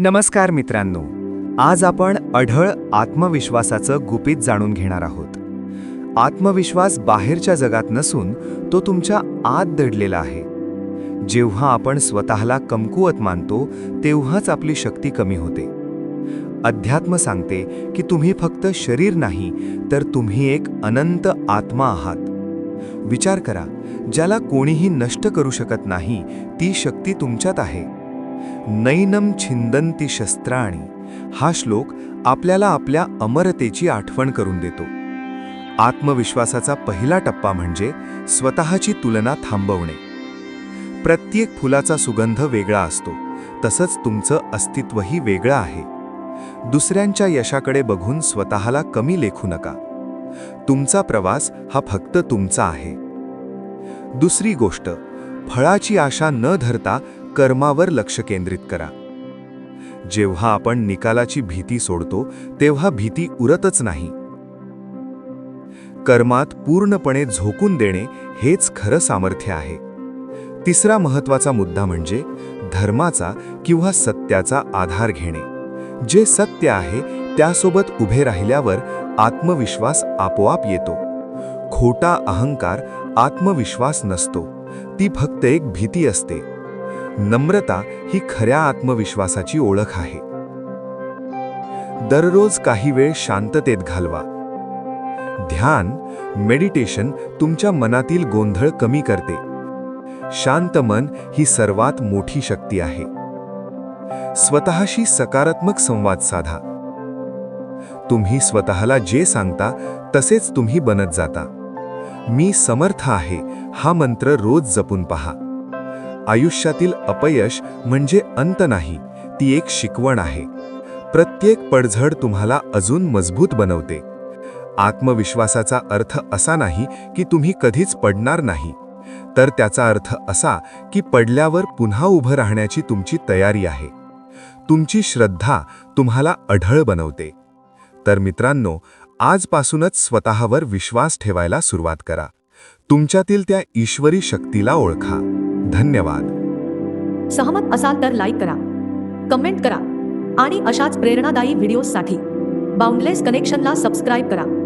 नमस्कार मित्रांनो, आज आपण अढळ आत्मविश्वासाचं गुपित जाणून घेणार आहोत. आत्मविश्वास बाहेरच्या जगात नसून तो तुमच्या आत दडलेला आहे. जेव्हा आपण स्वतःला कमकुवत मानतो तेव्हाच आपली शक्ती कमी होते. अध्यात्म सांगते की तुम्ही फक्त शरीर नाही तर तुम्ही एक अनंत आत्मा आहात. विचार करा, ज्याला कोणीही नष्ट करू शकत नाही ती शक्ती तुमच्यात आहे. नैनम छिंदन्ति शस्त्राणि हा श्लोक आपल्याला आपल्या अमरतेची आठवण करून देतो. आत्मविश्वासाचा पहिला टप्पा म्हणजे स्वतःची तुलना थांबवणे. प्रत्येक फुलाचा सुगंध वेगळा असतो, तसंच तुमचं अस्तित्वही वेगळं आहे. दुसऱ्यांच्या यशाकडे बघून स्वतःला कमी लेखू नका. तुमचा प्रवास हा फक्त तुमचा आहे. दुसरी गोष्ट, फळाची आशा न धरता कर्मावर लक्ष केंद्रित करा. जेव्हा आपण निकालाची भीती सोडतो तेव्हा भीती उरतच नाही. कर्मात पूर्णपणे झोकून देणे हेच खरं सामर्थ्य आहे. तिसरा महत्त्वाचा मुद्दा म्हणजे धर्माचा किंवा सत्याचा आधार घेणे. जे सत्य आहे त्यासोबत उभे राहिल्यावर आत्मविश्वास आपोआप येतो. खोटा अहंकार आत्मविश्वास नसतो, ती फक्त एक भीती असते. नम्रता ही खऱ्या आत्मविश्वासाची ओळख आहे. दररोज काही वेळ शांततेत घालवा. ध्यान, मेडिटेशन तुमच्या मनातील गोंधळ कमी करते. शांत मन ही सर्वात मोठी शक्ती आहे. स्वतःशी सकारात्मक संवाद साधा. तुम्ही स्वतःला जे सांगता तसेच तुम्ही बनत जाता. मी समर्थ आहे हा मंत्र रोज जपून पहा. आयुष्यातील अपयश म्हणजे अंत नाही, ती एक शिकवण आहे. प्रत्येक पडझड तुम्हाला अजून मजबूत बनवते. आत्मविश्वासाचा अर्थ असा नाही की तुम्ही कधीच पडणार नाही, तर त्याचा अर्थ असा की पडल्यावर पुन्हा उभं राहण्याची तुमची तयारी आहे. तुमची श्रद्धा तुम्हाला अढळ बनवते. तर मित्रांनो, आजपासूनच स्वतःवर विश्वास ठेवायला सुरुवात करा. तुमच्यातील त्या ईश्वरी शक्तीला ओळखा. धन्यवाद. सहमत असाल तर लाईक करा, कमेंट करा आणि अशाच प्रेरणादायी व्हिडिओजसाठी बाउंडलेस कनेक्शनला सबस्क्राईब करा.